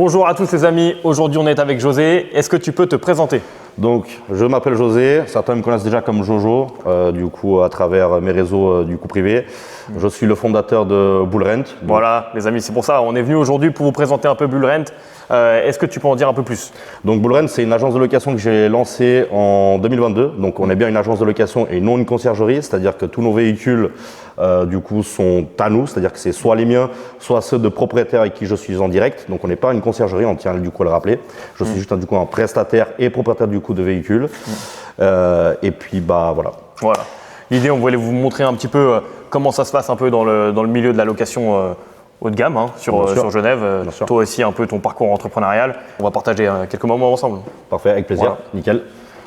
Bonjour à tous les amis, aujourd'hui on est avec José. Est-ce que tu peux te présenter? Donc, je m'appelle José, certains me connaissent déjà comme Jojo, du coup à travers mes réseaux privés. Je suis le fondateur de Bullrent. Voilà les amis, c'est pour ça, on est venu aujourd'hui pour vous présenter un peu Bullrent. Est-ce que tu peux en dire un peu plus? Donc Bullrent, c'est une agence de location que j'ai lancée en 2022. Donc on est bien une agence de location et non une conciergerie, c'est-à-dire que tous nos véhicules sont à nous, c'est-à-dire que c'est soit les miens, soit ceux de propriétaires avec qui je suis en direct. Donc on n'est pas une conciergerie, on tient à le rappeler. Je suis juste un prestataire et propriétaire de véhicules. Et puis voilà. Voilà. L'idée, on voulait vous montrer un petit peu comment ça se passe un peu dans le milieu de la location haut de gamme sur Genève. Toi aussi, un peu ton parcours entrepreneurial. On va partager quelques moments ensemble. Parfait, avec plaisir, voilà. Nickel.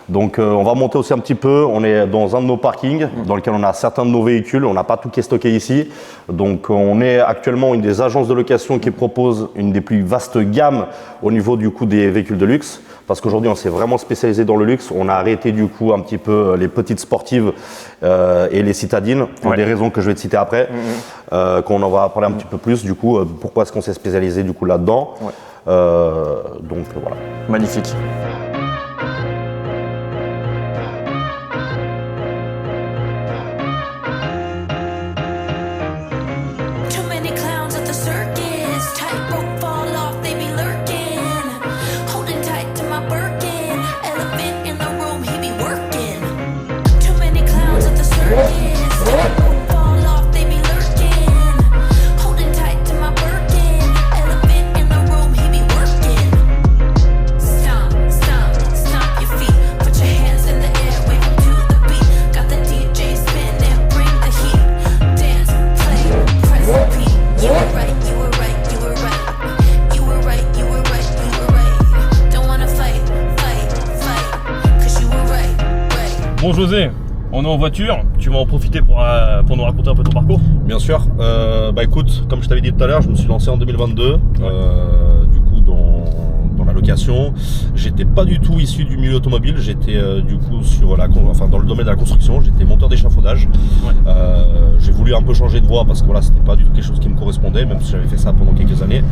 Donc on va monter aussi un petit peu, on est dans un de nos parkings dans lequel on a certains de nos véhicules, on n'a pas tout qui est stocké ici. Donc on est actuellement une des agences de location qui propose une des plus vastes gammes au niveau des véhicules de luxe. Parce qu'aujourd'hui on s'est vraiment spécialisé dans le luxe, on a arrêté un petit peu les petites sportives et les citadines pour des raisons que je vais te citer après, qu'on en va parler un petit peu plus pourquoi est-ce qu'on s'est spécialisé là-dedans. Donc voilà. Magnifique. Bon José, on est en voiture, tu vas en profiter pour nous raconter un peu ton parcours? Bien sûr, écoute, comme je t'avais dit tout à l'heure, je me suis lancé en 2022, dans la location. J'étais pas du tout issu du milieu automobile, j'étais dans le domaine de la construction, j'étais monteur d'échafaudage. J'ai voulu un peu changer de voie parce que c'était pas du tout quelque chose qui me correspondait, même si j'avais fait ça pendant quelques années.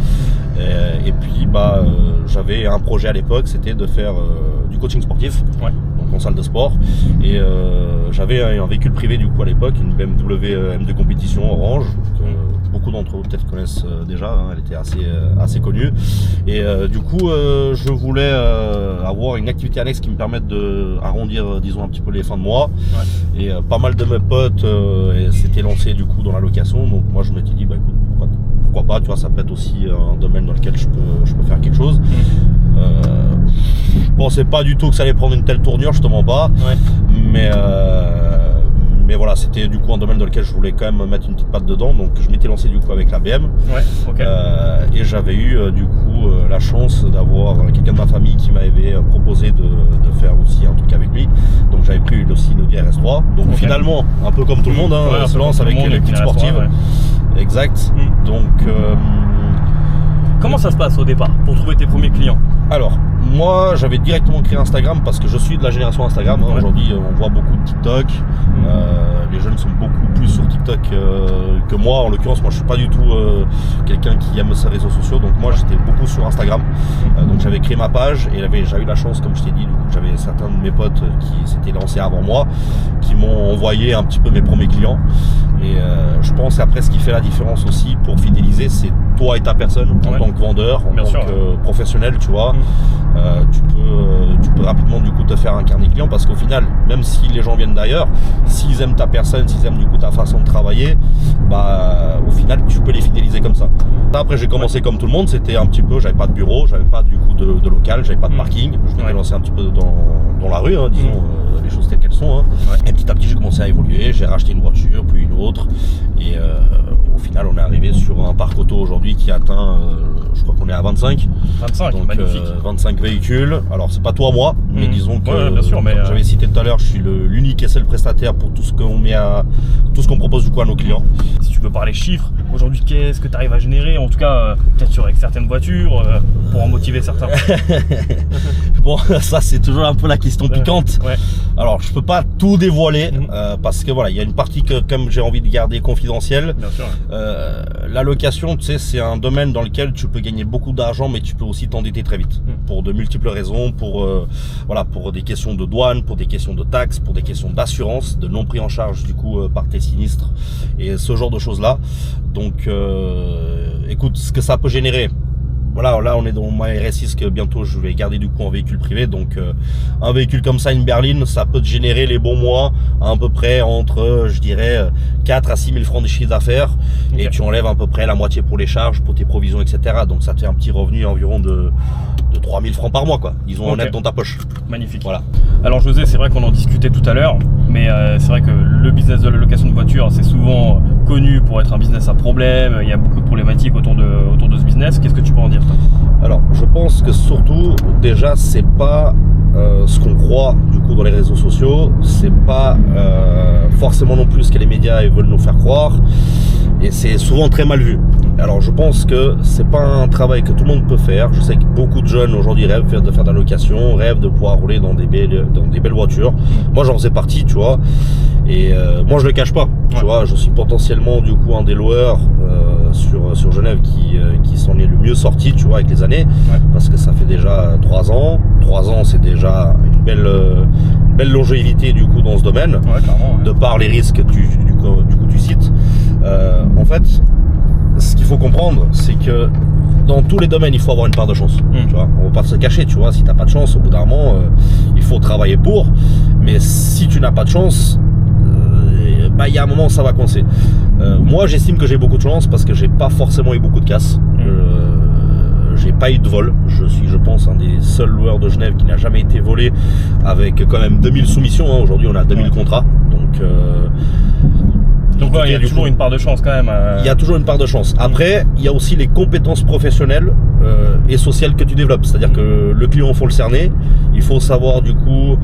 Et puis j'avais un projet à l'époque, c'était de faire du coaching sportif. En salle de sport, et j'avais un véhicule privé à l'époque, une BMW M2 compétition orange que beaucoup d'entre vous peut-être connaissent déjà, elle était assez connue, et je voulais avoir une activité annexe qui me permette d'arrondir un petit peu les fins de mois, et pas mal de mes potes s'étaient lancés dans la location, donc moi je m'étais dit écoute, pourquoi pas, tu vois, ça peut être aussi un domaine dans lequel je peux faire quelque chose. Je pensais pas du tout que ça allait prendre une telle tournure, justement pas. Mais voilà, c'était un domaine dans lequel je voulais quand même mettre une petite patte dedans. Donc je m'étais lancé avec la BM. Et j'avais eu la chance d'avoir quelqu'un de ma famille qui m'avait proposé de faire aussi un truc avec lui. Donc j'avais pris aussi une Audi RS3. Donc finalement, un peu comme tout le monde, on se lance avec les petites sportives. Exact. Donc comment ça se passe au départ pour trouver tes premiers clients? Alors, moi j'avais directement créé Instagram parce que je suis de la génération Instagram. Aujourd'hui, on voit beaucoup de TikTok. Les jeunes sont beaucoup plus sur TikTok que moi. En l'occurrence, moi je suis pas du tout quelqu'un qui aime ces réseaux sociaux. Donc moi j'étais beaucoup sur Instagram. Donc j'avais créé ma page et j'ai eu la chance, comme je t'ai dit, j'avais certains de mes potes qui s'étaient lancés avant moi, qui m'ont envoyé un petit peu mes premiers clients. Et je pense après ce qui fait la différence aussi pour fidéliser, c'est toi et ta personne en tant que vendeur, en tant que professionnel, tu vois. Tu peux rapidement te faire un carnet client parce qu'au final, même si les gens viennent d'ailleurs, s'ils aiment ta personne, s'ils aiment ta façon de travailler, au final tu peux les fidéliser comme ça. Après j'ai commencé comme tout le monde, c'était un petit peu, j'avais pas de bureau, j'avais pas de local, j'avais pas de parking, je m'étais lancé un petit peu dans la rue, disons les choses telles qu'elles sont. Et petit à petit j'ai commencé à évoluer, j'ai racheté une voiture, puis une autre, et au final on est arrivé sur un parc auto aujourd'hui qui atteint, je crois qu'on est à 25. 25, donc, magnifique. 25 véhicules, alors c'est pas toi moi, mais disons que bien sûr, comme j'avais cité tout à l'heure, je suis l'unique et seul prestataire pour tout ce qu'on propose à nos clients. Si tu peux parler chiffres, aujourd'hui qu'est-ce que tu arrives à générer, en tout cas peut-être avec certaines voitures, pour en motiver certains? Bon, ça c'est toujours un peu la question piquante. Alors je peux pas tout dévoiler parce que il y a une partie que comme j'ai envie de garder confidentielle. Bien sûr. La location, tu sais, c'est un domaine dans lequel tu peux gagner gagner beaucoup d'argent, mais tu peux aussi t'endetter très vite. Pour de multiples raisons, pour des questions de douane, pour des questions de taxes, pour des questions d'assurance, de non pris en charge du coup par tes sinistres et ce genre de choses-là. Donc écoute, ce que ça peut générer. Voilà, là on est dans ma RS6 que bientôt je vais garder du coup en véhicule privé. Donc un véhicule comme ça, une berline, ça peut te générer les bons mois à peu près entre, je dirais, 4 à 6 000 francs de chiffre d'affaires. Okay. Et tu enlèves à peu près la moitié pour les charges, pour tes provisions, etc. Donc ça te fait un petit revenu environ de 3 000 francs par mois, quoi. Disons honnête dans ta poche. Magnifique. Voilà. Alors José, c'est vrai qu'on en discutait tout à l'heure, mais c'est vrai que le business de la location de voitures, c'est souvent connu pour être un business à problème. Il y a beaucoup de problématiques autour de ce business. Qu'est-ce que tu peux en dire, toi ? Alors, je pense que surtout, déjà, c'est pas ce qu'on croit du coup dans les réseaux sociaux. C'est pas forcément non plus ce que les médias veulent nous faire croire. Et c'est souvent très mal vu. Alors je pense que c'est pas un travail que tout le monde peut faire. Je sais que beaucoup de jeunes aujourd'hui rêvent de faire de la location, rêvent de pouvoir rouler dans des belles voitures. Moi j'en faisais partie, tu vois. Et moi je le cache pas. Tu vois, je suis potentiellement du coup un des loueurs sur Genève qui s'en est le mieux sorti, tu vois, avec les années. Parce que ça fait déjà 3 ans. 3 ans c'est déjà une belle longévité du coup dans ce domaine. De par les risques que du coup tu cites. En fait, ce qu'il faut comprendre, c'est que dans tous les domaines, il faut avoir une part de chance. Tu vois, on va pas se cacher, tu vois, si t'as pas de chance, au bout d'un moment, il faut travailler pour. Mais si tu n'as pas de chance, il y a un moment, ça va coincer. Moi, j'estime que j'ai beaucoup de chance parce que j'ai pas forcément eu beaucoup de casses. J'ai pas eu de vol. Je suis, je pense, un des seuls loueurs de Genève qui n'a jamais été volé avec quand même 2000 soumissions. Hein. Aujourd'hui, on a 2000 contrats. Donc il y a toujours une part de chance quand même. Il y a toujours une part de chance. Après, il y a aussi les compétences professionnelles et sociales que tu développes. C'est-à-dire que le client, il faut le cerner. Il faut savoir du coup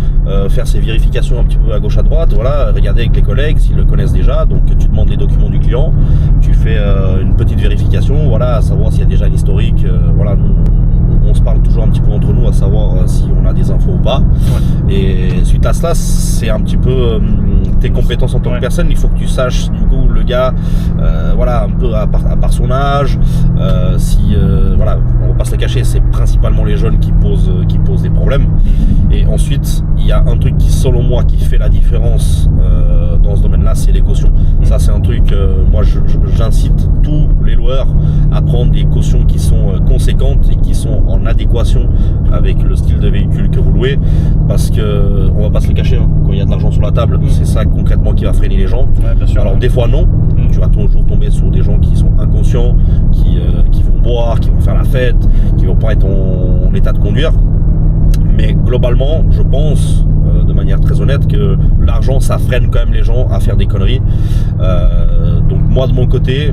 faire ses vérifications un petit peu à gauche à droite. Voilà, regarder avec les collègues s'ils le connaissent déjà. Donc tu demandes les documents du client. Tu fais une petite vérification. Voilà, à savoir s'il y a déjà l'historique. Voilà, on se parle toujours un petit peu entre nous à savoir si on a des infos ou pas. Et suite à cela, c'est un petit peu tes compétences en tant que personne. Il faut que tu saches du coup le gars, voilà, un peu à part son âge, voilà, on va pas se le cacher, c'est principalement les jeunes qui posent des problèmes. Et ensuite, il y a un truc qui, selon moi, qui fait la différence dans ce domaine-là, c'est les cautions. Ça, c'est un truc, moi, j'incite tous les loueurs à prendre des cautions qui sont conséquentes et qui sont en adéquation avec le style de véhicule que vous louez, parce que on va pas se le cacher, hein, quand il y a de l'argent sur la table, c'est ça concrètement qui va freiner les gens. Bien sûr, alors des fois non, tu vas toujours tomber sur des gens qui sont inconscients, qui vont boire, qui vont faire la fête, qui vont pas être en état de conduire. Mais globalement, je pense, de manière très honnête, que l'argent, ça freine quand même les gens à faire des conneries. Donc moi, de mon côté,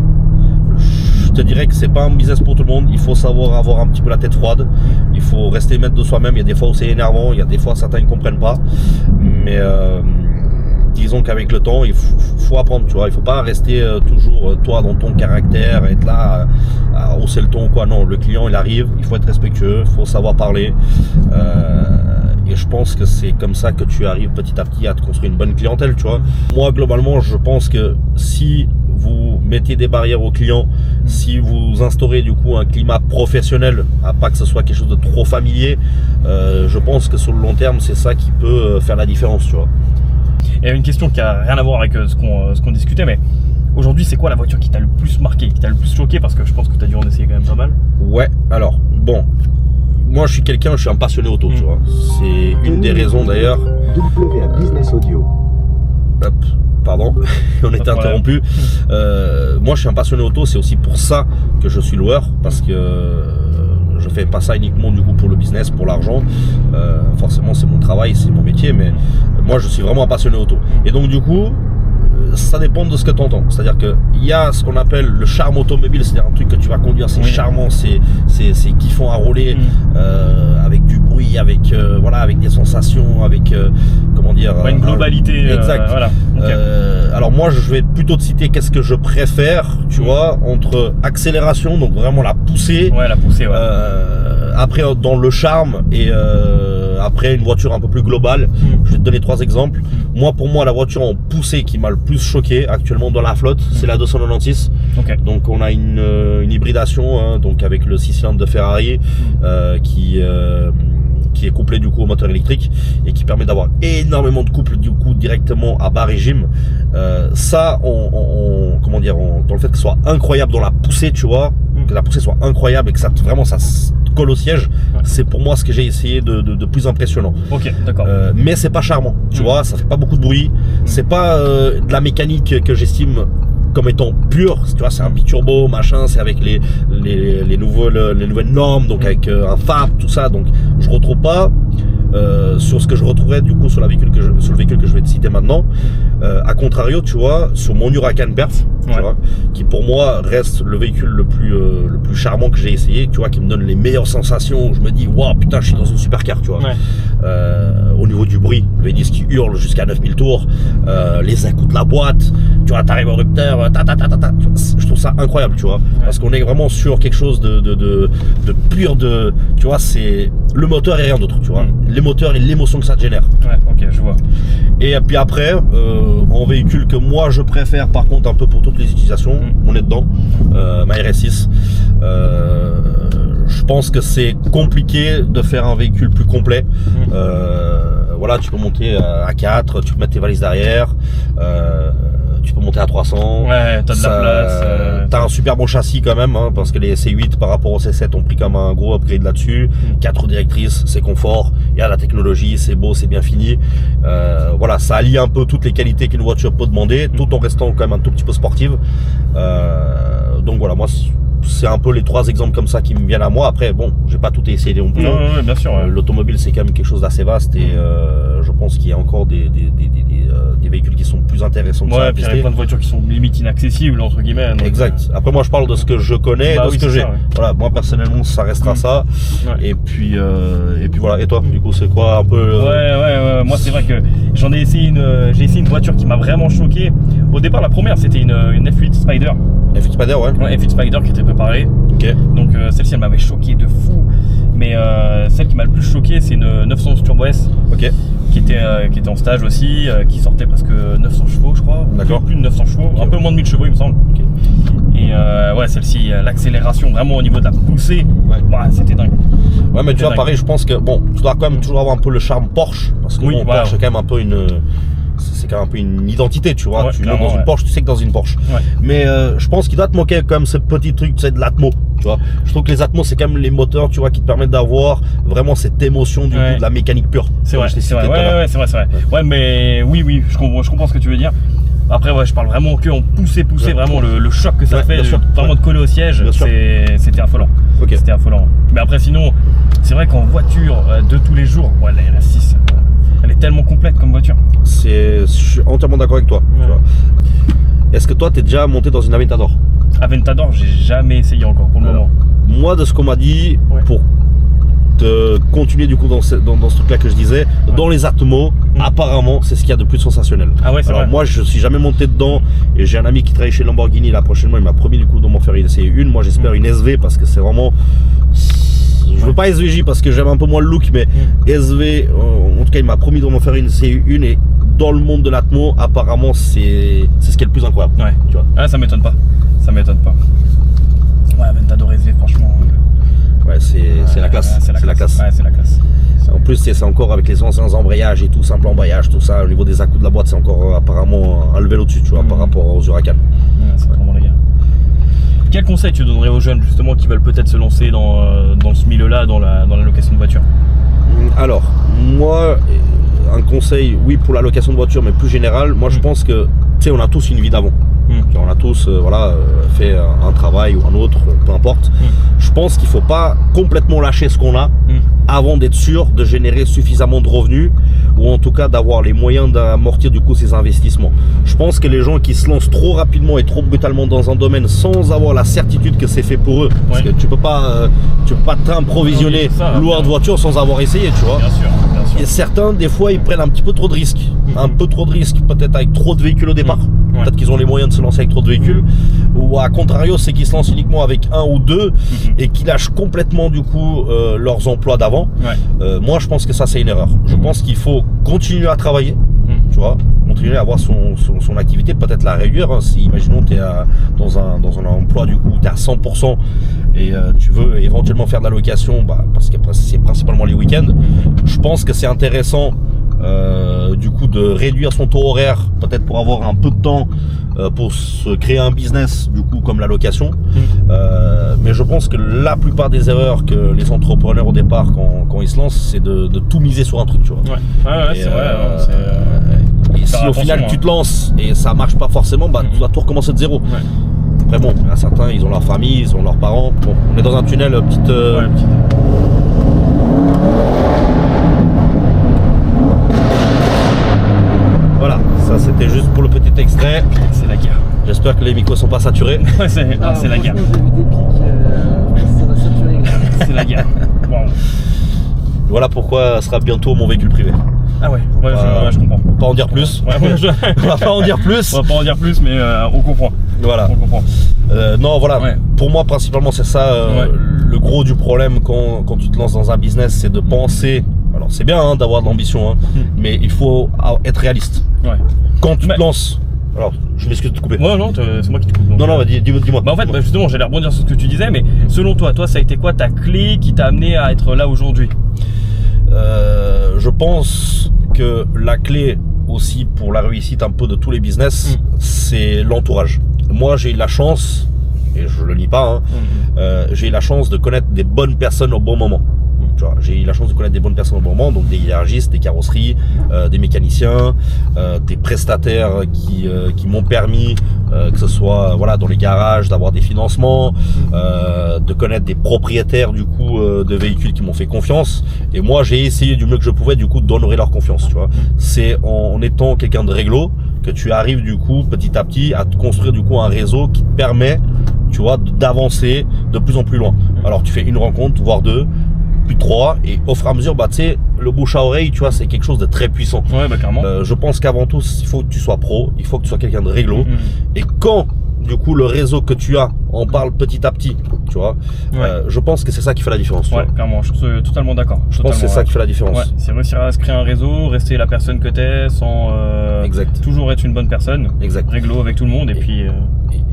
je te dirais que c'est pas un business pour tout le monde. Il faut savoir avoir un petit peu la tête froide. Il faut rester maître de soi-même. Il y a des fois où c'est énervant, il y a des fois certains ne comprennent pas. Mais disons qu'avec le temps, il faut apprendre, tu vois. Il faut pas rester toujours toi dans ton caractère, être là à hausser le ton, quoi. Non, le client il arrive, il faut être respectueux, il faut savoir parler. Et je pense que c'est comme ça que tu arrives petit à petit à te construire une bonne clientèle, tu vois. Moi, globalement, je pense que si vous mettez des barrières aux clients, si vous instaurez du coup un climat professionnel, à pas que ce soit quelque chose de trop familier, je pense que sur le long terme, c'est ça qui peut faire la différence, tu vois. Et une question qui a rien à voir avec ce qu'on discutait, mais aujourd'hui, c'est quoi la voiture qui t'a le plus marqué, qui t'a le plus choqué? Parce que je pense que tu as dû en essayer quand même pas mal. Ouais, alors, bon, moi je suis un passionné auto, tu vois. C'est une des raisons d'ailleurs. Business Audio. Hop, pardon, on était interrompu. Moi je suis un passionné auto, c'est aussi pour ça que je suis loueur, parce que je fais pas ça uniquement du coup pour le business, pour l'argent. Forcément c'est mon travail, c'est mon métier, mais moi je suis vraiment un passionné auto. Et donc du coup, ça dépend de ce que tu entends. C'est-à-dire qu'il y a ce qu'on appelle le charme automobile, c'est-à-dire un truc que tu vas conduire, c'est charmant, c'est kiffant à rouler, avec du bruit, avec des sensations, avec comment dire, une globalité. Exact. Voilà. Okay. Alors moi je vais plutôt te citer qu'est-ce que je préfère, tu vois, entre accélération, donc vraiment la poussée. Ouais, la poussée, ouais. après dans le charme et après une voiture un peu plus globale, je vais te donner 3 exemples. Pour moi la voiture en poussée qui m'a le plus choqué actuellement dans la flotte, c'est la 296. Okay. Donc on a une hybridation, hein, donc avec le 6 cylindres de Ferrari qui est couplé du coup au moteur électrique et qui permet d'avoir énormément de couple du coup directement à bas régime. Ça, comment dire, dans le fait que ce soit incroyable dans la poussée, tu vois, que la poussée soit incroyable et que ça vraiment ça colle au siège, c'est pour moi ce que j'ai essayé de plus impressionnant. Ok, d'accord. Mais c'est pas charmant, tu vois, ça fait pas beaucoup de bruit, c'est pas de la mécanique que j'estime comme étant pur, tu vois, c'est un biturbo, machin, c'est avec les nouvelles normes, donc avec un FAB, tout ça, donc je retrouve pas sur ce que je retrouverais du coup sur le véhicule que je vais te citer maintenant. A contrario, tu vois, sur mon Huracan Perf, tu vois, qui pour moi reste le véhicule le plus charmant que j'ai essayé, tu vois, qui me donne les meilleures sensations, où je me dis waouh putain je suis dans une supercar, tu vois. Au niveau du bruit, le V10 qui hurle jusqu'à 9000 tours, les à-coups de la boîte, tu vois, t'arrives au rupteur, je trouve ça incroyable, tu vois, parce qu'on est vraiment sur quelque chose de pur, tu vois, c'est le moteur et rien d'autre, tu vois, les moteurs et l'émotion que ça te génère. Ouais, ok, je vois. Et puis après, en véhicule que moi je préfère par contre un peu pour toutes les utilisations, on est dedans, ma RS6. Je pense que c'est compliqué de faire un véhicule plus complet. Voilà, tu peux monter à 4, tu peux mettre tes valises derrière, tu peux monter à 300. Ouais, t'as de la place. T'as un super bon châssis quand même, hein, parce que les C8 par rapport au C7 ont pris comme un gros upgrade là-dessus. 4 roues directrices, c'est confort, il y a la technologie, c'est beau, c'est bien fini. Voilà, ça allie un peu toutes les qualités qu'une voiture peut demander, tout en restant quand même un tout petit peu sportive. Donc voilà, moi c'est un peu les 3 exemples comme ça qui me viennent à moi. Après bon, j'ai pas tout essayé non plus. Non, bien sûr. L'automobile c'est quand même quelque chose d'assez vaste et je pense qu'il y a encore des véhicules qui sont plus intéressants que ça. Ouais, puis il y a plein de voitures qui sont limite inaccessibles entre guillemets. Donc, exact. Après moi je parle de ce que je connais, de ce que j'ai. Ça, ouais. Voilà, moi personnellement ça restera ça. Et puis voilà. Et toi, du coup c'est quoi un peu Ouais. Moi c'est vrai que j'ai essayé une voiture qui m'a vraiment choqué. Au départ la première c'était une F8 Spider. F8 Spider, ouais. F8 Spider qui était préparée. Ok. Donc celle-ci elle m'avait choqué de fou. Mais celle qui m'a le plus choqué c'est une 911 Turbo S. Ok. Qui était en stage aussi, qui sortait presque 900 chevaux je crois. D'accord. Plus de 900 chevaux, un peu moins de 1000 chevaux il me semble. Okay. Et ouais, celle-ci, l'accélération vraiment au niveau de la poussée, c'était dingue. Ouais, mais tu vois, pareil, je pense que bon, tu dois quand même toujours avoir un peu le charme Porsche, parce que bon, Porsche c'est quand même un peu c'est quand même un peu une identité, tu vois. Tu montes dans une Porsche, tu sais que dans une Porsche. Mais je pense qu'il doit te manquer quand même ce petit truc, tu sais, de l'atmo, tu vois. Je trouve que les atmos, c'est quand même les moteurs, tu vois, qui te permettent d'avoir vraiment cette émotion du coup de la mécanique pure. C'est vrai, c'est vrai. C'est vrai. Ouais, mais oui, je comprends ce que tu veux dire. Après, je parle vraiment que en poussée, vraiment le choc que ça fait, vraiment de coller au siège, c'était affolant. C'était affolant. Mais après, sinon, c'est vrai qu'en voiture de tous les jours, la RS6, elle est tellement complète comme voiture. Je suis entièrement d'accord avec toi. Est-ce que toi, t'es déjà monté dans une Aventador? Aventador, j'ai jamais essayé encore pour le moment. Moi, de ce qu'on m'a dit, pour te continuer du coup dans ce truc-là que je disais, dans les Atmos, apparemment, c'est ce qu'il y a de plus sensationnel. Ah ouais, c'est vrai. Moi, je suis jamais monté dedans et j'ai un ami qui travaille chez Lamborghini là prochainement. Il m'a promis du coup de m'en faire essayer une. Moi, j'espère une SV parce que c'est vraiment. Je veux pas SVJ parce que j'aime un peu moins le look, mais SV, en tout cas, il m'a promis de m'en faire une et dans le monde de l'Atmo, apparemment, c'est ce qui est le plus incroyable. Ouais. Tu vois. Ah, ça m'étonne pas. Ouais, Aventador SV, franchement. Ouais, c'est la classe. C'est la classe. Ouais, c'est la classe. En plus, c'est encore avec les anciens embrayages et tout, simple embrayage, tout ça. Au niveau des à-coups de la boîte, c'est encore apparemment un level au-dessus, tu vois, par rapport aux Huracan. Ouais, c'est vraiment les gars. Quel conseil tu donnerais aux jeunes justement qui veulent peut-être se lancer dans ce milieu-là, dans la location de voiture? Alors, moi, un conseil, oui, pour la location de voiture, mais plus général, moi je pense que, tu sais, on a tous une vie d'avant. On a tous fait un travail ou un autre, peu importe. Je pense qu'il ne faut pas complètement lâcher ce qu'on a avant d'être sûr de générer suffisamment de revenus ou en tout cas d'avoir les moyens d'amortir du coup ces investissements. Je pense que les gens qui se lancent trop rapidement et trop brutalement dans un domaine sans avoir la certitude que c'est fait pour eux, parce que tu peux pas t'improvisionner loueur de voiture sans avoir essayé, tu vois. Bien sûr. Et certains, des fois, ils prennent un petit peu trop de risques. Un peu trop de risques, peut-être avec trop de véhicules au départ. Peut-être qu'ils ont les moyens de se lancer avec trop de véhicules. Ou à contrario, c'est qu'ils se lancent uniquement avec un ou deux et qui lâchent complètement du coup leurs emplois d'avant. Moi, je pense que ça, c'est une erreur. Je pense qu'il faut continuer à travailler, tu vois, continuer à avoir son activité, peut-être la réduire. Hein, si, imaginons, tu es dans un emploi du coup, tu es à 100% et tu veux éventuellement faire de la location, parce que c'est principalement les week-ends. Je pense que c'est intéressant du coup de réduire son taux horaire, peut-être pour avoir un peu de temps pour se créer un business du coup comme la location. Mais je pense que la plupart des erreurs que les entrepreneurs au départ quand ils se lancent, c'est de tout miser sur un truc, tu vois. C'est vrai. Et si au final tu te lances et ça marche pas forcément, tu dois tout recommencer de zéro. Après bon, il y en a certains, ils ont leur famille, ils ont leurs parents. Bon, on est dans un tunnel, petite. Voilà, ça c'était juste pour le petit extrait. C'est la guerre. J'espère que les micros sont pas saturés. C'est la guerre. J'ai vu des pics, ça va saturer. C'est la guerre. Wow. Voilà pourquoi sera bientôt mon véhicule privé. Ah ouais, je comprends. On va pas en dire plus. On va pas en dire plus. On va pas en dire plus, mais on comprend. Voilà. On comprend. Non, voilà. Pour moi, principalement, c'est ça le gros du problème quand tu te lances dans un business, c'est de penser. Alors, c'est bien hein, d'avoir de l'ambition, hein, mais il faut être réaliste. Quand tu te lances. Alors, je m'excuse de te couper. Ouais, non, c'est moi qui te coupe. Donc, non, dis-moi. En fait, justement, j'allais rebondir sur ce que tu disais, mais selon toi, ça a été quoi ta clé qui t'a amené à être là aujourd'hui? Je pense que la clé aussi pour la réussite un peu de tous les business, c'est l'entourage. Moi, j'ai eu la chance, et je le nie pas, j'ai eu la chance de connaître des bonnes personnes au bon moment. Tu vois, j'ai eu la chance de connaître des bonnes personnes au bon moment, donc des hiérarchistes, des carrosseries, des mécaniciens, des prestataires qui m'ont permis, que ce soit dans les garages, d'avoir des financements, de connaître des propriétaires du coup de véhicules qui m'ont fait confiance. Et moi, j'ai essayé du mieux que je pouvais du coup d'honorer leur confiance. Tu vois, c'est en étant quelqu'un de réglo que tu arrives du coup petit à petit à te construire du coup un réseau qui te permet, tu vois, d'avancer de plus en plus loin. Alors tu fais une rencontre, voire deux, puis 3, et au fur et à mesure, tu sais, le bouche à oreille, tu vois, c'est quelque chose de très puissant. Clairement. Je pense qu'avant tout, il faut que tu sois pro, il faut que tu sois quelqu'un de réglo. Et quand, du coup, le réseau que tu as en parle petit à petit, tu vois, je pense que c'est ça qui fait la différence. Clairement, je suis totalement d'accord. Je pense que c'est ça qui fait la différence. C'est réussir à se créer un réseau, rester la personne que t'es, sans toujours être une bonne personne. Réglo avec tout le monde, et puis...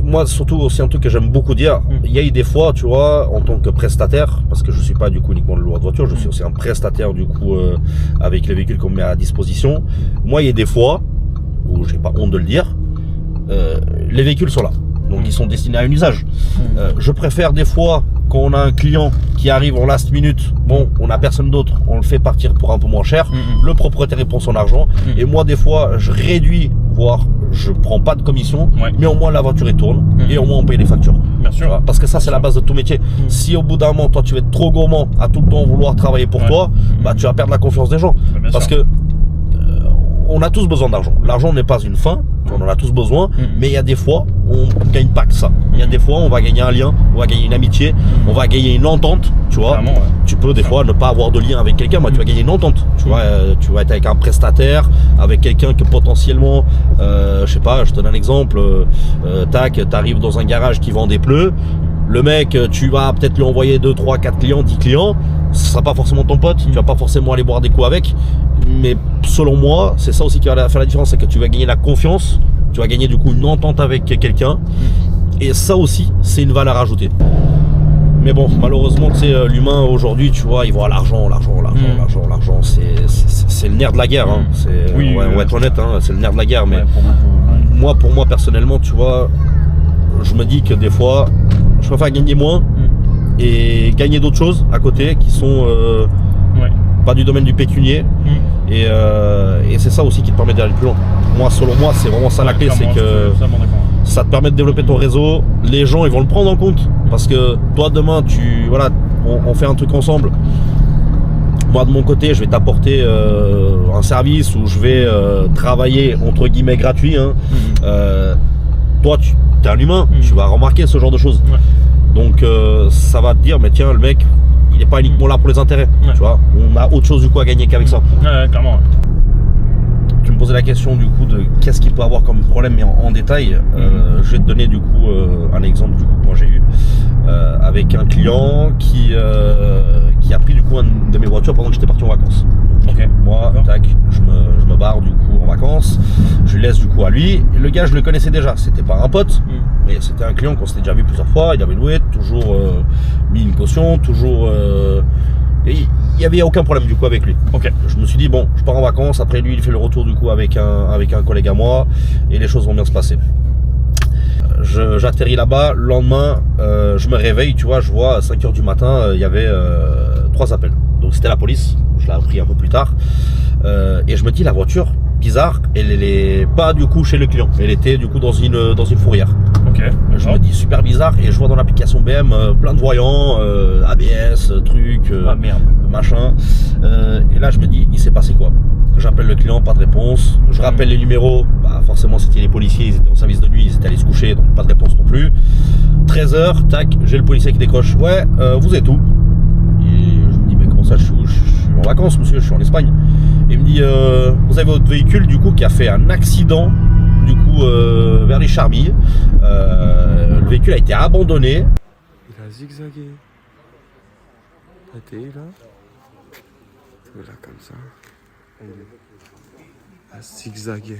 Moi, surtout aussi un truc que j'aime beaucoup dire, il y a eu des fois, tu vois, en tant que prestataire, parce que je suis pas du coup uniquement le loueur de voiture, je suis aussi un prestataire du coup avec les véhicules qu'on met à disposition. Moi, il y a des fois où j'ai pas honte de le dire, les véhicules sont là, donc ils sont destinés à un usage. Je préfère des fois quand on a un client qui arrive en last minute, bon, on a personne d'autre, on le fait partir pour un peu moins cher, le propriétaire il prend son argent, et moi des fois je réduis, voire je prends pas de commission, mais au moins la voiture elle tourne, et au moins on paye les factures. Bien sûr. Parce que ça c'est la base de tout métier. Si au bout d'un moment toi tu vas être trop gourmand à tout le temps vouloir travailler pour toi, tu vas perdre la confiance des gens. Parce que on a tous besoin d'argent. L'argent n'est pas une fin, on en a tous besoin, mais il y a des fois, on gagne pas que ça. Il y a des fois, on va gagner un lien, on va gagner une amitié, on va gagner une entente, tu vois. Tu peux des fois ne pas avoir de lien avec quelqu'un, mais tu vas gagner une entente. Tu vois, tu vas être avec un prestataire, avec quelqu'un que potentiellement, je sais pas, je te donne un exemple, t'arrives dans un garage qui vend des pneus. Le mec, tu vas peut-être lui envoyer 2, 3, 4 clients, 10 clients. Ce sera pas forcément ton pote, tu vas pas forcément aller boire des coups avec. Mais selon moi, c'est ça aussi qui va faire la différence, c'est que tu vas gagner la confiance, tu vas gagner du coup une entente avec quelqu'un. Et ça aussi, c'est une valeur ajoutée. Mais bon, malheureusement, tu sais, l'humain aujourd'hui, tu vois, il voit l'argent. C'est le nerf de la guerre. Hein. On va être honnête, hein, c'est le nerf de la guerre. Mais pour moi, personnellement, tu vois, je me dis que des fois, je préfère gagner moins et gagner d'autres choses à côté qui sont pas du domaine du pécunier. Et c'est ça aussi qui te permet d'aller plus loin. Moi, selon moi, c'est vraiment ça la clé, c'est que ça te permet de développer ton réseau. Les gens, ils vont le prendre en compte parce que toi, demain, on fait un truc ensemble. Moi, de mon côté, je vais t'apporter un service où je vais travailler entre guillemets gratuit. Hein. Toi, tu es un humain, tu vas remarquer ce genre de choses. Donc, ça va te dire, mais tiens, le mec, il n'est pas uniquement là pour les intérêts. Tu vois, on a autre chose du coup à gagner qu'avec ça. Clairement. Tu me posé la question du coup de qu'est-ce qu'il peut avoir comme problème, mais en détail, je vais te donner du coup un exemple du coup que moi j'ai eu avec un client qui a pris du coup une de mes voitures pendant que j'étais parti en vacances. Ok. Moi, tac, je me barre du coup en vacances, je laisse du coup à lui. Et le gars, je le connaissais déjà, c'était pas un pote, mais c'était un client qu'on s'était déjà vu plusieurs fois. Il avait loué, toujours mis une caution, toujours. Et il n'y avait aucun problème du coup avec lui. Ok. Je me suis dit bon, je pars en vacances, après lui il fait le retour du coup avec un collègue à moi et les choses vont bien se passer. J'atterris là-bas, le lendemain je me réveille, tu vois, je vois à 5h du matin, il y avait 3 appels. Donc c'était la police, je l'ai appris un peu plus tard. Et je me dis la voiture, bizarre, elle est pas du coup chez le client, elle était du coup dans une fourrière. Ok. Je me dis super bizarre et je vois dans l'application BM plein de voyants, ABS, trucs, Ah merde. machin. Et là je me dis il s'est passé quoi? J'appelle le client, pas de réponse. Je rappelle les numéros, bah forcément c'était les policiers, ils étaient en service de nuit, ils étaient allés se coucher, donc pas de réponse non plus. 13h, tac, j'ai le policier qui décroche. Ouais, vous êtes où? Et je me dis mais comment ça, je suis en vacances monsieur, je suis en Espagne. Et il me dit vous avez votre véhicule du coup qui a fait un accident du coup vers les Charmilles. Le véhicule a été abandonné. Il a zigzagué. T'es là. T'es là comme ça. Il a zigzagué.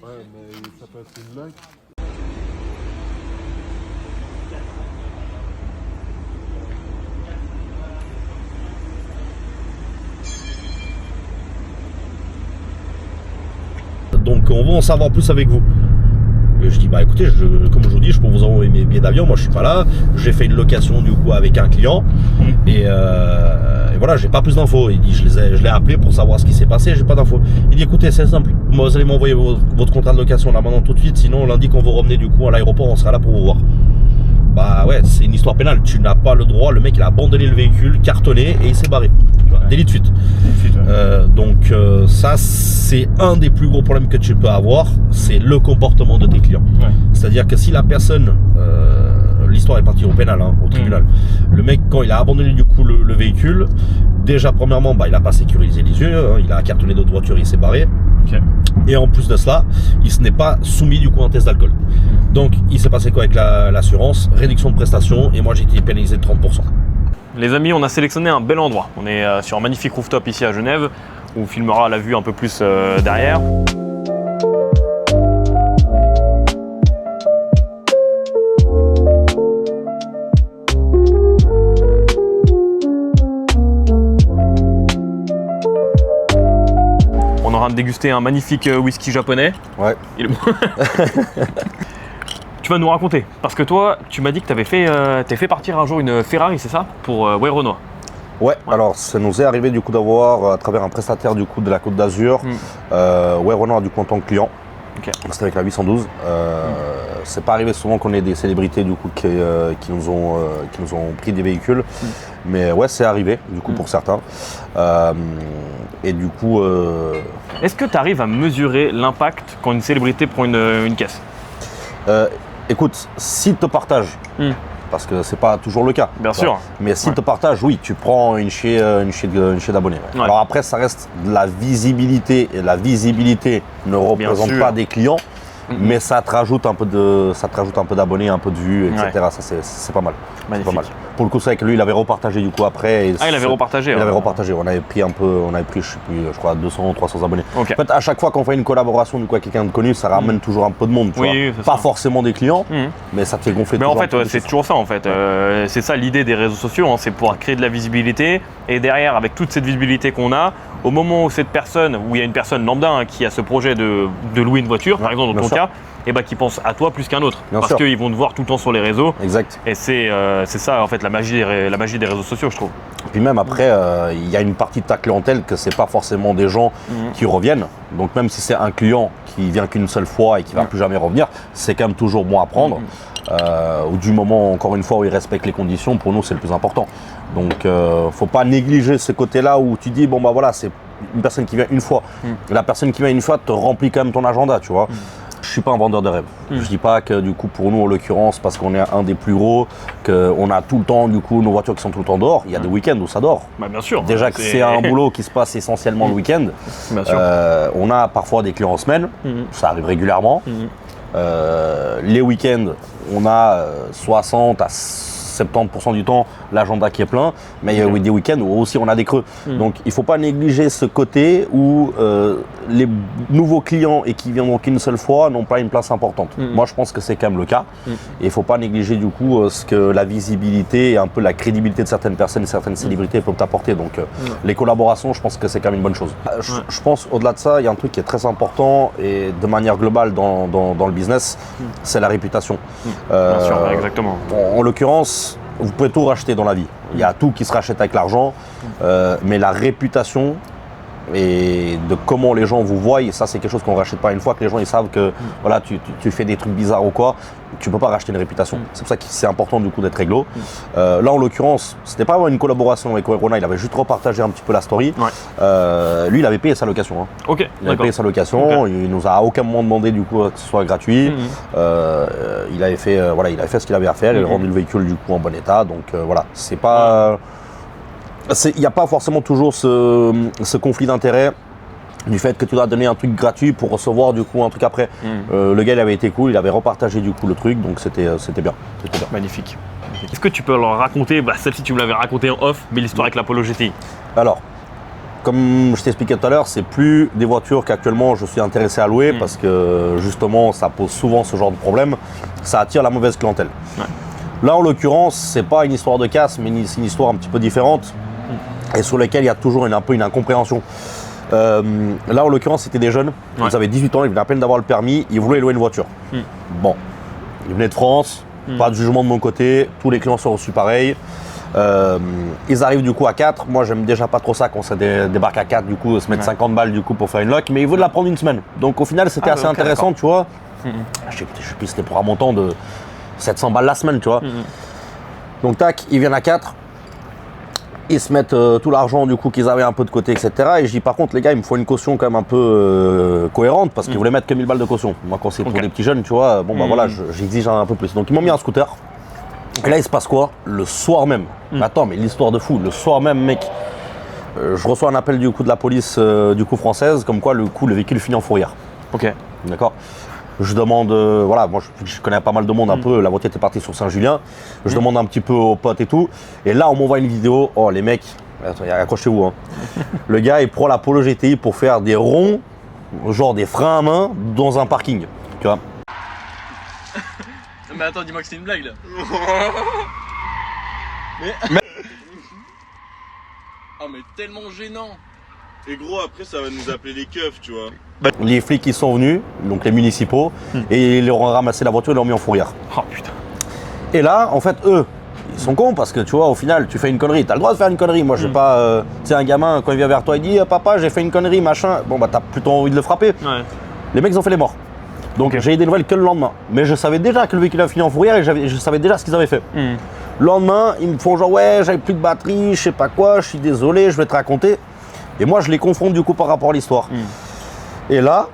Ouais, mais ça peut être une blague. Donc on va en savoir plus avec vous. Et je dis bah écoutez, comme je vous dis, je peux vous envoyer mes billets d'avion, moi je suis pas là. J'ai fait une location du coup avec un client et voilà, j'ai pas plus d'infos. Il dit je l'ai appelé pour savoir ce qui s'est passé, j'ai pas d'infos. Il dit écoutez, c'est simple, moi, vous allez m'envoyer votre contrat de location là maintenant tout de suite, sinon lundi quand vous revenez du coup à l'aéroport, on sera là pour vous voir. Bah ouais, c'est une histoire pénale, tu n'as pas le droit, le mec il a abandonné le véhicule, cartonné et il s'est barré. Tu vois, délit de fuite. Donc ça c'est un des plus gros problèmes que tu peux avoir, c'est le comportement de tes clients. Ouais. C'est-à-dire que si la personne, l'histoire est partie au pénal, hein, au tribunal, le mec quand il a abandonné du coup le véhicule, déjà premièrement bah, il a pas sécurisé les yeux, hein, il a cartonné d'autres voitures, il s'est barré. Ok. Et en plus de cela, il se n'est pas soumis du coup à un test d'alcool. Donc il s'est passé quoi avec l'assurance, réduction de prestations et moi j'ai été pénalisé de 30%. Les amis, on a sélectionné un bel endroit. On est sur un magnifique rooftop ici à Genève, où on filmera la vue un peu plus derrière. On aura dégusté un magnifique whisky japonais. Ouais. Il est bon. Tu vas nous raconter, parce que toi, tu m'as dit que tu avais fait partir un jour une Ferrari, c'est ça? Pour Renoir. Ouais, alors ça nous est arrivé du coup d'avoir à travers un prestataire du coup de la Côte d'Azur, Renoir du coup en tant que client. Ok. C'était avec la 812. C'est pas arrivé souvent qu'on ait des célébrités du coup qui nous ont pris des véhicules, mais ouais c'est arrivé du coup pour certains. Et du coup. Est-ce que tu arrives à mesurer l'impact quand une célébrité prend une caisse? Écoute, s'il te partage, parce que c'est pas toujours le cas. Bien sûr. Mais s'il te partage, oui, tu prends une chier d'abonnés. Ouais. Ouais. Alors après, ça reste de la visibilité et la visibilité ne représente sûr. pas des clients, mais ça te rajoute un peu d'abonnés, un peu de vues, etc. Ouais. Ça c'est pas mal. Magnifique. C'est pas mal. Pour le coup, c'est vrai que lui, il avait repartagé du coup après. Et Ah, il avait repartagé. Il avait repartagé. On avait pris, je sais plus, je crois 200 ou 300 abonnés. Ok. En fait, à chaque fois qu'on fait une collaboration du coup avec quelqu'un de connu, ça ramène toujours un peu de monde. Tu Oui, vois. c'est Pas ça. forcément des clients, mais ça te fait gonfler. Mais en toujours fait, un peu ouais, de c'est choses. toujours ça en fait. C'est ça l'idée des réseaux sociaux, hein, c'est pouvoir créer de la visibilité. Et derrière, avec toute cette visibilité qu'on a, au moment où cette personne, où il y a une personne lambda hein, qui a ce projet de louer une voiture, par exemple dans ton cas, et bah, qui pense à toi plus qu'un autre. Bien parce sûr. qu'ils vont te voir tout le temps sur les réseaux. Exact. Et c'est ça en fait la magie des réseaux sociaux, je trouve. Puis même après, il y a une partie de ta clientèle que c'est pas forcément des gens qui reviennent. Donc même si c'est un client qui vient qu'une seule fois et qui va plus jamais revenir, c'est quand même toujours bon à prendre. Ou du moment, encore une fois, où il respecte les conditions, pour nous c'est le plus important. Donc faut pas négliger ce côté-là où tu dis bon bah voilà, c'est une personne qui vient une fois. La personne qui vient une fois te remplit quand même ton agenda, tu vois. suis pas un vendeur de rêve. Je dis pas que du coup pour nous en l'occurrence, parce qu'on est un des plus gros, qu'on a tout le temps du coup nos voitures qui sont tout le temps dehors. Il y a des week-ends où ça dort. Bah bien sûr. Déjà que c'est un boulot qui se passe essentiellement le week-end. Bien sûr. On a parfois des clients en semaine, ça arrive régulièrement. Les week-ends, on a 60 à 70% du temps l'agenda qui est plein, mais il y a des week-ends où aussi on a des creux. Donc il ne faut pas négliger ce côté où les nouveaux clients et qui viendront qu'une seule fois n'ont pas une place importante. Moi je pense que c'est quand même le cas. Et il ne faut pas négliger du coup ce que la visibilité et un peu la crédibilité de certaines personnes et certaines célébrités peuvent apporter. Donc les collaborations, je pense que c'est quand même une bonne chose. Je pense au-delà de ça, il y a un truc qui est très important et de manière globale dans le business, c'est la réputation. Bien sûr, exactement. En l'occurrence, vous pouvez tout racheter dans la vie. Il y a tout qui se rachète avec l'argent, mais la réputation et de comment les gens vous voient, et ça c'est quelque chose qu'on ne rachète pas une fois, que les gens ils savent que voilà, tu fais des trucs bizarres ou quoi, tu ne peux pas racheter une réputation. C'est pour ça que c'est important du coup d'être réglo. Là en l'occurrence, c'était pas une collaboration avec Corona, il avait juste repartagé un petit peu la story. Lui il avait payé sa location. Hein. Ok, il avait payé sa location, il nous a à aucun moment demandé du coup que ce soit gratuit. Il avait fait ce qu'il avait à faire, il a rendu le véhicule du coup en bon état. Donc voilà, c'est pas. Il n'y a pas forcément toujours ce conflit d'intérêt du fait que tu dois donner un truc gratuit pour recevoir du coup un truc après. Le gars il avait été cool, il avait repartagé du coup le truc, donc c'était bien. Magnifique. Est-ce que tu peux leur raconter, celle-ci tu me l'avais racontée en off, mais l'histoire avec l'Apollo GTI? Alors, comme je t'expliquais tout à l'heure, c'est plus des voitures qu'actuellement je suis intéressé à louer parce que justement ça pose souvent ce genre de problème, ça attire la mauvaise clientèle. Là en l'occurrence, c'est pas une histoire de casse, mais c'est une histoire un petit peu différente. Et sur lesquels il y a toujours un peu une incompréhension. Là, en l'occurrence, c'était des jeunes. Ils avaient 18 ans, ils venaient à peine d'avoir le permis. Ils voulaient louer une voiture. Bon, ils venaient de France, pas de jugement de mon côté. Tous les clients sont reçus pareil. Ils arrivent du coup à 4. Moi, j'aime déjà pas trop ça quand ça débarque à 4, du coup, se mettre 50 balles du coup pour faire une loc. Mais ils voulaient la prendre une semaine. Donc au final, c'était assez intéressant, tu vois. Je sais plus, c'était pour un montant de 700 balles la semaine, tu vois. Donc tac, ils viennent à 4. Ils se mettent tout l'argent du coup qu'ils avaient un peu de côté, etc. Et je dis par contre les gars, il me faut une caution quand même un peu cohérente parce qu'ils voulaient mettre que 1000 balles de caution. Moi quand c'est pour des petits jeunes, tu vois, bon bah voilà, j'exige un peu plus. Donc ils m'ont mis un scooter. Et là il se passe quoi? Le soir même. Attends, mais l'histoire de fou, le soir même mec, je reçois un appel du coup de la police du coup française, comme quoi le véhicule finit en fourrière. Ok. D'accord. Je demande, voilà, moi je connais pas mal de monde un peu, la voiture était partie sur Saint-Julien. Je demande un petit peu aux potes et tout. Et là, on m'envoie une vidéo. Oh, les mecs, accrochez-vous. Hein. Le gars, il prend la Polo GTI pour faire des ronds, genre des freins à main, dans un parking. Tu vois. Mais attends, dis-moi que c'est une blague là. Oh, mais tellement gênant. Et gros, après, ça va nous appeler les keufs, tu vois. Les flics, ils sont venus, donc les municipaux, et ils leur ont ramassé la voiture et l'ont mis en fourrière. Oh putain. Et là, en fait, eux, ils sont cons parce que tu vois, au final, tu fais une connerie. T'as le droit de faire une connerie. Moi, j'ai pas. Tu sais, un gamin, quand il vient vers toi, il dit papa, j'ai fait une connerie, machin. Bon, bah, t'as plutôt envie de le frapper. Les mecs, ils ont fait les morts. Donc, j'ai eu des nouvelles que le lendemain. Mais je savais déjà que le véhicule a fini en fourrière et je savais déjà ce qu'ils avaient fait. Le lendemain, ils me font genre, ouais, j'avais plus de batterie, je sais pas quoi, je suis désolé, je vais te raconter. Et moi, je les confronte du coup par rapport à l'histoire. Et là,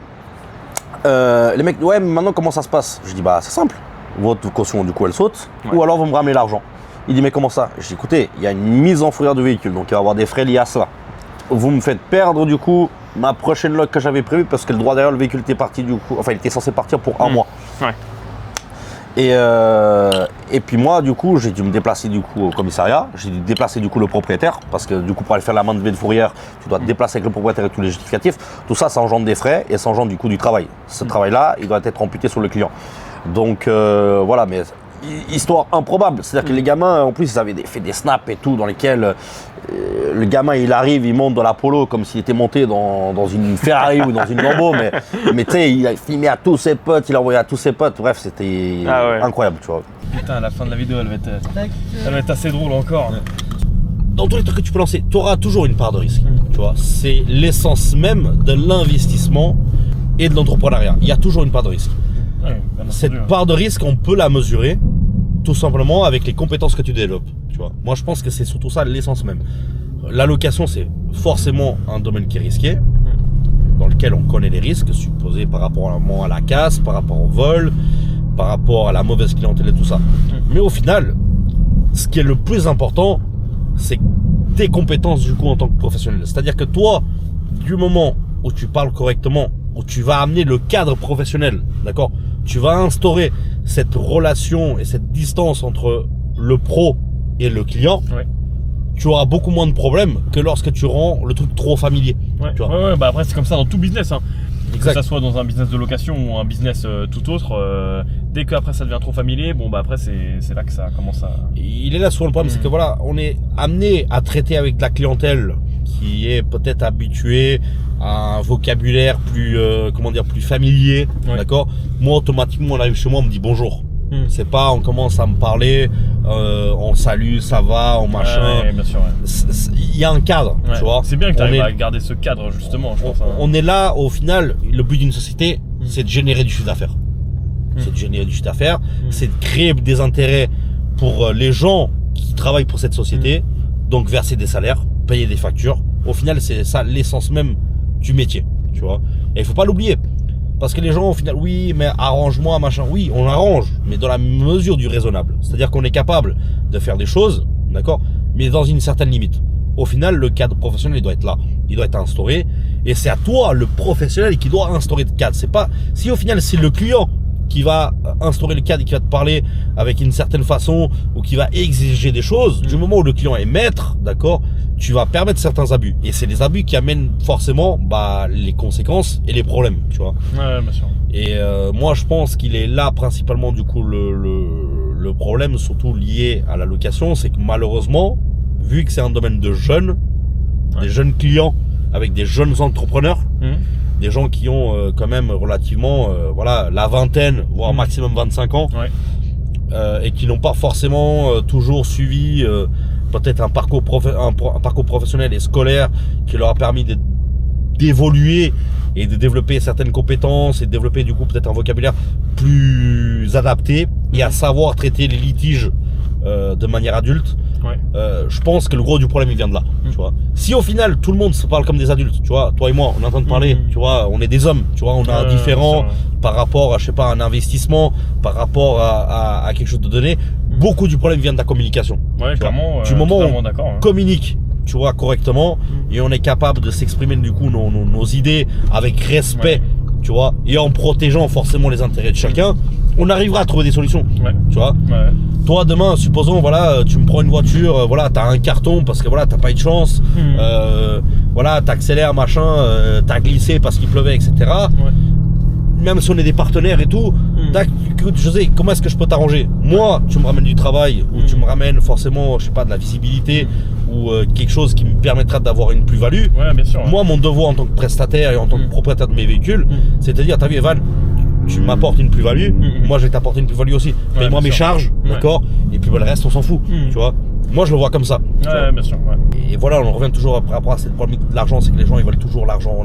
les mecs, ouais, mais maintenant, comment ça se passe? Je dis, bah, c'est simple. Votre caution, du coup, elle saute, ou alors vous me ramenez l'argent. Il dit, mais comment ça? Je dis, écoutez, il y a une mise en fourrière du véhicule, donc il va y avoir des frais liés à ça. Vous me faites perdre, du coup, ma prochaine loc que j'avais prévue, parce que le droit derrière, le véhicule était parti, du coup, enfin, il était censé partir pour un mois. Et puis moi, du coup, j'ai dû me déplacer du coup au commissariat. J'ai dû déplacer du coup le propriétaire parce que du coup, pour aller faire la main de fourrière, tu dois te déplacer avec le propriétaire et tous les justificatifs. Tout ça, ça engendre des frais et ça engendre du coup du travail. Ce travail-là, il doit être amputé sur le client. Donc voilà, mais histoire improbable. C'est-à-dire que les gamins, en plus, ils avaient fait des snaps et tout dans lesquels le gamin, il arrive, il monte dans la Polo comme s'il était monté dans une Ferrari ou dans une Lambo. Mais tu sais, il a filmé à tous ses potes, il a envoyé à tous ses potes. Bref, c'était incroyable, tu vois. Putain, la fin de la vidéo, elle va être assez drôle encore. Dans tous les trucs que tu peux lancer, tu auras toujours une part de risque. Tu vois, c'est l'essence même de l'investissement et de l'entrepreneuriat. Il y a toujours une part de risque. Cette part de risque, on peut la mesurer tout simplement avec les compétences que tu développes. Tu vois. Moi, je pense que c'est surtout ça l'essence même. La location, c'est forcément un domaine qui est risqué. dans lequel on connaît les risques supposés par rapport à la casse, par rapport au vol, par rapport à la mauvaise clientèle et tout ça. Mais au final, ce qui est le plus important, c'est tes compétences du coup en tant que professionnel. C'est-à-dire que toi, du moment où tu parles correctement, où tu vas amener le cadre professionnel, d'accord, tu vas instaurer cette relation et cette distance entre le pro et le client, Ouais. tu auras beaucoup moins de problèmes que lorsque tu rends le truc trop familier. Ouais. Tu vois. Ouais, bah après c'est comme ça dans tout business, hein. Exact. Que ça soit dans un business de location ou un business tout autre, dès qu'après ça devient trop familier, bon bah après c'est là que ça commence à... Il est là souvent le problème, c'est que voilà, on est amené à traiter avec de la clientèle qui est peut-être habituée à un vocabulaire plus, plus familier, Ouais. d'accord. Moi, automatiquement, on arrive chez moi, on me dit bonjour. C'est pas, on commence à me parler, on salue, ça va, on machin. Ouais, bien sûr. Ouais. Il y a un cadre, Ouais. tu vois. C'est bien que tu On arrives est- à garder ce cadre justement, je pense. Hein. On est là, au final, le but d'une société, c'est de générer du chiffre d'affaires. C'est de générer du chiffre d'affaires, c'est de créer des intérêts pour les gens qui travaillent pour cette société, donc verser des salaires, payer des factures. Au final, c'est ça l'essence même du métier, tu vois. Et il faut pas l'oublier. Parce que les gens, au final, oui, mais arrange-moi, machin. Oui, on arrange, mais dans la mesure du raisonnable. C'est-à-dire qu'on est capable de faire des choses, d'accord, mais dans une certaine limite. Au final, le cadre professionnel, il doit être là. Il doit être instauré. Et c'est à toi, le professionnel, qui doit instaurer le cadre. C'est pas, si au final, c'est le client qui va instaurer le cadre et qui va te parler avec une certaine façon ou qui va exiger des choses, du moment où le client est maître, d'accord, tu vas permettre certains abus. Et c'est les abus qui amènent forcément les conséquences et les problèmes, tu vois. Ouais, bien sûr. Et moi, je pense qu'il est là principalement du coup le problème, surtout lié à la location, c'est que malheureusement, vu que c'est un domaine de jeunes, des jeunes clients avec des jeunes entrepreneurs, des gens qui ont quand même relativement la vingtaine, voire maximum 25 ans, et qui n'ont pas forcément toujours suivi peut-être un parcours professionnel et scolaire qui leur a permis d'évoluer et de développer certaines compétences et de développer du coup peut-être un vocabulaire plus adapté et à savoir traiter les litiges de manière adulte. Je pense que le gros du problème il vient de là, tu vois. Si au final tout le monde se parle comme des adultes, tu vois, toi et moi on est en train de parler, tu vois, on est des hommes, tu vois, on a un différent par rapport à, je sais pas, un investissement, par rapport à quelque chose de donné. Beaucoup du problème vient de la communication. Ouais, clairement. Du moment où on d'accord. Hein. communique, tu vois, correctement, et on est capable de s'exprimer du coup nos idées avec respect, tu vois, et en protégeant forcément les intérêts de chacun, on arrivera à trouver des solutions, tu vois. Toi demain, supposons, voilà, tu me prends une voiture, voilà, t'as un carton parce que voilà, t'as pas eu de chance, voilà, t'accélères, machin, t'as glissé parce qu'il pleuvait, etc. Même si on est des partenaires et tout, tac, écoute, José, comment est-ce que je peux t'arranger? Moi, tu me ramènes du travail, ou tu me ramènes forcément, je sais pas, de la visibilité, ou quelque chose qui me permettra d'avoir une plus-value. Ouais, bien sûr. Moi, mon devoir en tant que prestataire et en tant que propriétaire de mes véhicules, c'est de dire, t'as vu, Evan, tu m'apportes une plus-value, moi je vais t'apporter une plus-value aussi. Paye-moi mes charges, d'accord, et puis le reste, on s'en fout, tu vois. Moi, je le vois comme ça. Ouais, bien sûr. Et voilà, on revient toujours par rapport à cette problématique de l'argent, c'est que les gens ils veulent toujours l'argent,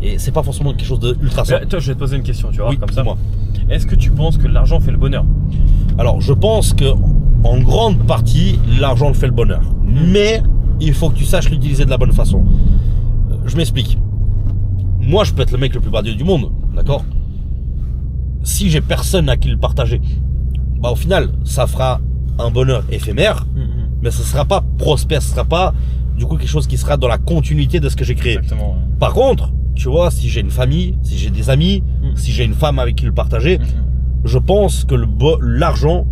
et c'est pas forcément quelque chose d'ultra simple. Toi, je vais te poser une question, tu vois, Oui, comme ça. dis-moi. Est-ce que tu penses que l'argent fait le bonheur? Alors, je pense que en grande partie, l'argent le fait le bonheur, mais il faut que tu saches l'utiliser de la bonne façon. Je m'explique. Moi, je peux être le mec le plus badieux du monde, d'accord? Si j'ai personne à qui le partager, au final, ça fera un bonheur éphémère, mais ce sera pas prospère, ce sera pas du coup quelque chose qui sera dans la continuité de ce que j'ai créé. Exactement. Par contre, tu vois, si j'ai une famille, si j'ai des amis, si j'ai une femme avec qui le partager, je pense que l'argent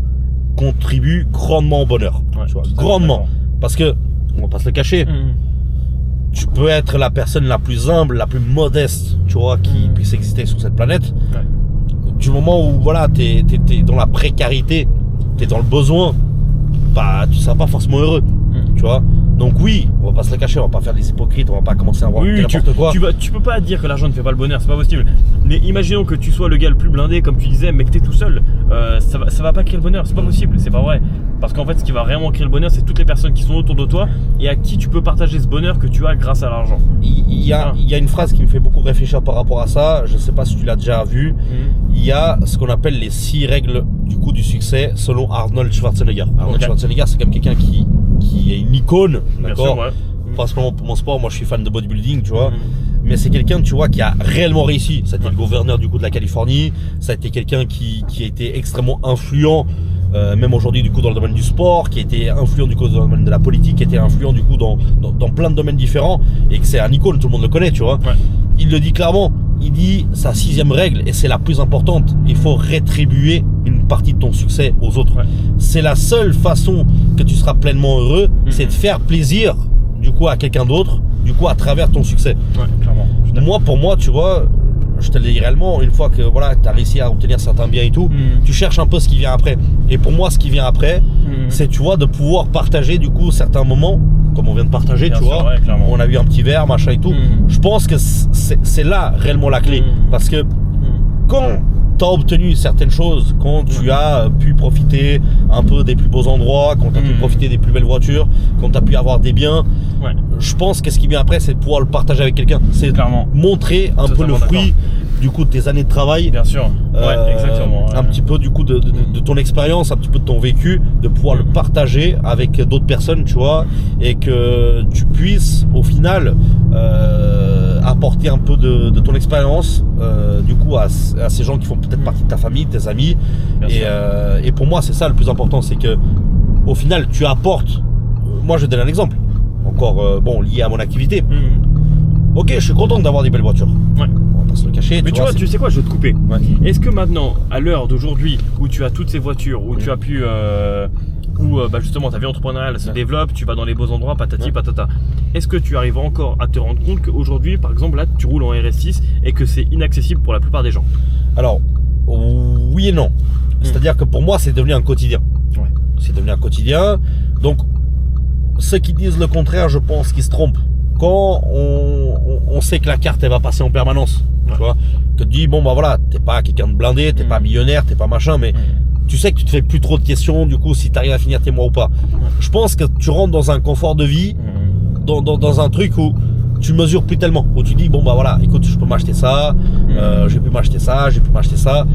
contribue grandement au bonheur. Tu vois, grandement. Parce que, on va pas se le cacher, tu peux être la personne la plus humble, la plus modeste, tu vois, qui puisse exister sur cette planète. Du moment où, voilà, t'es dans la précarité, t'es dans le besoin, tu seras pas forcément heureux, tu vois. Donc oui, on va pas se le cacher, on va pas faire des hypocrites, on va pas commencer à voir n'importe quoi. Tu peux pas dire que l'argent ne fait pas le bonheur, c'est pas possible. Mais imaginons que tu sois le gars le plus blindé, comme tu disais, mais que t'es tout seul, ça va pas créer le bonheur, c'est pas possible, c'est pas vrai. Parce qu'en fait, ce qui va vraiment créer le bonheur, c'est toutes les personnes qui sont autour de toi et à qui tu peux partager ce bonheur que tu as grâce à l'argent. Il y a une phrase qui me fait beaucoup réfléchir par rapport à ça, je sais pas si tu l'as déjà vu. Il y a ce qu'on appelle les 6 règles du succès selon Arnold Schwarzenegger. Arnold Schwarzenegger, c'est comme quelqu'un qui est une icône, d'accord. Pas seulement pour mon sport, moi je suis fan de bodybuilding, tu vois. mais c'est quelqu'un, tu vois, qui a réellement réussi. Ça a été le gouverneur du coup de la Californie, ça a été quelqu'un qui a été extrêmement influent, même aujourd'hui du coup dans le domaine du sport, qui a été influent du coup dans le domaine de la politique, qui a été influent du coup dans plein de domaines différents, et que c'est un icône, tout le monde le connaît, tu vois. Ouais. Il le dit clairement, il dit sa 6e règle, et c'est la plus importante, il faut rétribuer une partie de ton succès aux autres. Ouais. C'est la seule façon que tu seras pleinement heureux, c'est de faire plaisir du coup à quelqu'un d'autre, du coup à travers ton succès. Ouais, clairement. Moi, pour moi, tu vois, je te le dis réellement, une fois que voilà, tu as réussi à obtenir certains biens et tout, tu cherches un peu ce qui vient après. Et pour moi, ce qui vient après, c'est, tu vois, de pouvoir partager du coup certains moments, comme on vient de partager, Bien tu sûr, vois. ouais, clairement. On a eu un petit verre, machin et tout. Je pense que c'est là réellement la clé. Parce que quand tu as obtenu certaines choses, quand tu as pu profiter un peu des plus beaux endroits, quand tu as pu profiter des plus belles voitures, quand tu as pu avoir des biens, je pense que ce qui vient après, c'est de pouvoir le partager avec quelqu'un. C'est Clairement. montrer un peu le Totalement fruit du coup de tes années de travail. Bien sûr. Ouais, exactement. Un petit peu du coup de ton expérience, un petit peu de ton vécu, de pouvoir le partager avec d'autres personnes, tu vois, et que tu puisses au final apporter un peu de ton expérience du coup à ces gens qui font peut-être partie de ta famille, tes amis. Et pour moi, c'est ça le plus important, c'est que au final, tu apportes. Moi, je vais donner un exemple, encore lié à mon activité. Ok, je suis content d'avoir des belles voitures. Ouais. On va pas se le cacher. Mais tu vois, tu sais quoi, je vais te couper. Ouais. Est-ce que maintenant, à l'heure d'aujourd'hui, où tu as toutes ces voitures, où tu as pu, où justement ta vie entrepreneuriale se développe, tu vas dans les beaux endroits, patati patata. Est-ce que tu arrives encore à te rendre compte qu'aujourd'hui, par exemple, là, tu roules en RS6 et que c'est inaccessible pour la plupart des gens? Alors, oui et non. C'est-à-dire que pour moi, c'est devenu un quotidien. Ouais. C'est devenu un quotidien. Donc, ceux qui disent le contraire, je pense qu'ils se trompent. Quand on sait que la carte, elle va passer en permanence, tu vois, que tu dis, bon, bah voilà, t'es pas quelqu'un de blindé, t'es pas millionnaire, t'es pas machin, mais tu sais que tu te fais plus trop de questions, du coup, si t'arrives à finir tes mois ou pas. Je pense que tu rentres dans un confort de vie, dans un truc où tu mesures plus tellement, où tu dis, bon, bah voilà, écoute, je peux m'acheter ça, j'ai pu m'acheter ça, j'ai pu m'acheter ça.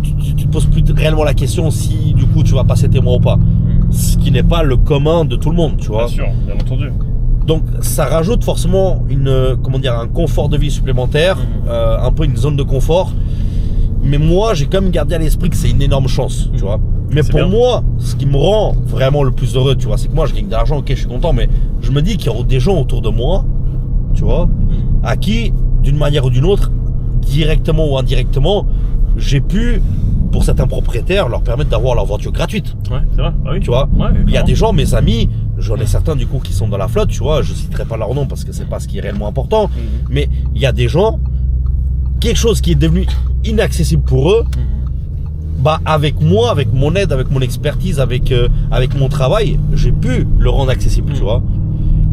Tu te poses plus réellement la question si, du coup, tu vas passer tes mois ou pas. Ce qui n'est pas le commun de tout le monde, tu vois. Bien sûr, bien entendu. Donc ça rajoute forcément un confort de vie supplémentaire, un peu une zone de confort. Mais moi, j'ai quand même gardé à l'esprit que c'est une énorme chance, tu vois. Mais pour moi, ce qui me rend vraiment le plus heureux, tu vois, c'est que moi, je gagne de l'argent, ok, je suis content, mais je me dis qu'il y aura des gens autour de moi, tu vois, à qui, d'une manière ou d'une autre, directement ou indirectement, j'ai pu, pour certains propriétaires, leur permettre d'avoir leur voiture gratuite. Ouais, c'est vrai. Ah oui. Tu vois, ouais, il y a des gens, mes amis, j'en ai certains du coup qui sont dans la flotte, tu vois, je citerai pas leur nom parce que c'est pas ce qui est réellement important, mais il y a des gens, quelque chose qui est devenu inaccessible pour eux, bah avec moi, avec mon aide, avec mon expertise, avec mon travail, j'ai pu le rendre accessible, tu vois.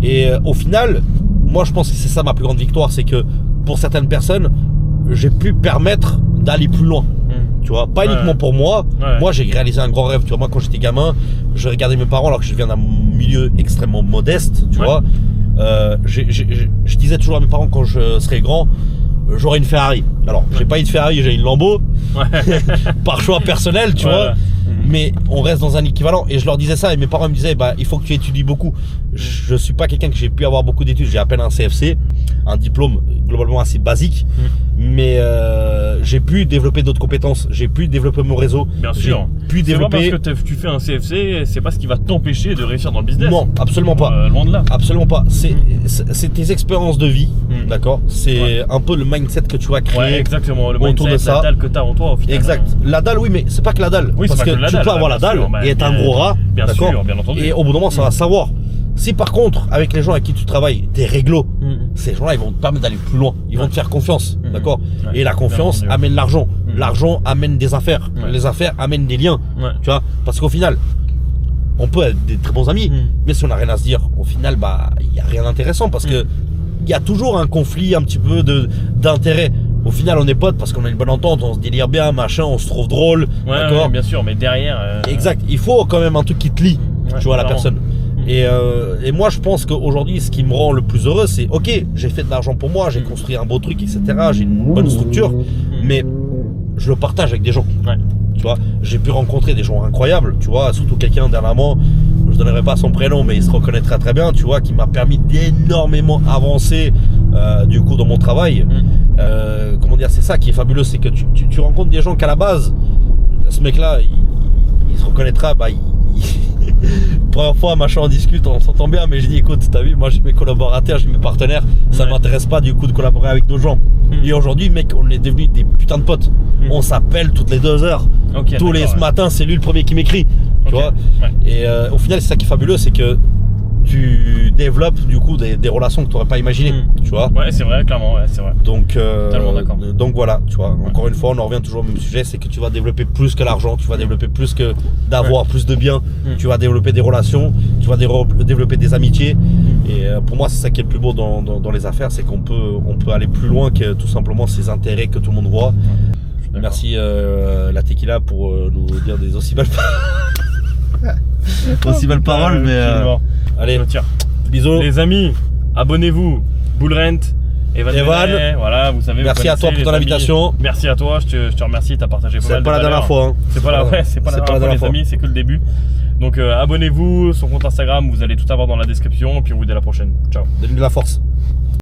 Et au final, moi je pense que c'est ça ma plus grande victoire, c'est que pour certaines personnes, j'ai pu permettre d'aller plus loin. Tu vois, pas uniquement pour moi. Moi, j'ai réalisé un grand rêve. Tu vois, moi, quand j'étais gamin, je regardais mes parents alors que je viens d'un milieu extrêmement modeste. Tu vois, je disais toujours à mes parents quand je serais grand, j'aurai une Ferrari. Alors, j'ai pas eu de Ferrari, j'ai une Lambo. Par choix personnel, tu vois. Mais on reste dans un équivalent. Et je leur disais ça et mes parents me disaient, bah, il faut que tu étudies beaucoup. Je suis pas quelqu'un que j'ai pu avoir beaucoup d'études. J'ai à peine un CFC, un diplôme globalement assez basique. Mais j'ai pu développer d'autres compétences. J'ai pu développer mon réseau. Bien sûr. J'ai pu développer. C'est pas parce que tu fais un CFC, c'est pas ce qui va t'empêcher de réussir dans le business. Non, absolument pas. Loin de là. Absolument pas. C'est tes expériences de vie, d'accord. C'est un peu le mindset que tu vas créer. Ouais, exactement. Le autour mindset, de ça. la dalle que t'as en toi au final. Exact. La dalle, oui, mais c'est pas que la dalle. Oui, parce c'est pas que la tu dalle, peux avoir la bien dalle sûr, et être un gros rat. Bien d'accord. sûr, bien entendu. Et au bout d'un moment, ça va savoir. Si par contre, avec les gens avec qui tu travailles, t'es réglo, ces gens-là, ils vont te permettre d'aller plus loin. Ils vont te faire confiance, d'accord. Et la confiance amène l'argent. L'argent amène des affaires. Les affaires amènent des liens. Tu vois, parce qu'au final, on peut être des très bons amis, mais si on n'a rien à se dire, au final, bah, il y a rien d'intéressant parce que il y a toujours un conflit un petit peu d'intérêt. Au final, on est potes parce qu'on a une bonne entente, on se délire bien, machin, on se trouve drôle, d'accord. Ouais, bien sûr, mais derrière. Exact. Il faut quand même un truc qui te lie, tu vois, la personne. Et moi, je pense qu'aujourd'hui, ce qui me rend le plus heureux, c'est ok, j'ai fait de l'argent pour moi, j'ai construit un beau truc, etc. J'ai une bonne structure, mais je le partage avec des gens. Tu vois, j'ai pu rencontrer des gens incroyables, tu vois, surtout quelqu'un dernièrement, je donnerai pas son prénom, mais il se reconnaîtra très bien, tu vois, qui m'a permis d'énormément avancer du coup dans mon travail. Comment dire, c'est ça qui est fabuleux, c'est que tu rencontres des gens qu'à la base, ce mec-là, il se reconnaîtra, première fois, machin, on discute, on s'entend bien, mais je dis écoute, t'as vu, moi j'ai mes collaborateurs, j'ai mes partenaires, ça m'intéresse pas du coup de collaborer avec d'autres gens. Et aujourd'hui, mec, on est devenus des putains de potes. On s'appelle toutes les 2 heures. Tous les matins, c'est lui le premier qui m'écrit. Tu vois. Et au final, c'est ça qui est fabuleux, c'est que tu développes du coup des relations que tu n'aurais pas imaginées, tu vois. Ouais, c'est vrai, clairement, ouais, c'est vrai. Donc, totalement d'accord. Donc voilà, tu vois. Encore une fois, on en revient toujours au même sujet, c'est que tu vas développer plus que l'argent, tu vas développer plus que d'avoir plus de biens, tu vas développer des relations, tu vas développer des amitiés. Et pour moi, c'est ça qui est le plus beau dans les affaires, c'est qu'on peut aller plus loin que tout simplement ces intérêts que tout le monde voit. Merci la Tequila pour nous dire des aussi belles paroles, mais allez, bisous les amis, abonnez-vous, Bullrent, Evan, voilà, vous savez. Merci à toi pour ton invitation. Merci à toi, je te remercie, t'as partagé pas mal de C'est pas la dernière fois. C'est pas la dernière fois les amis, c'est que le début. Donc abonnez-vous, son compte Instagram, vous allez tout avoir dans la description, et puis on vous dit à la prochaine. Ciao. Donne-lui de la force.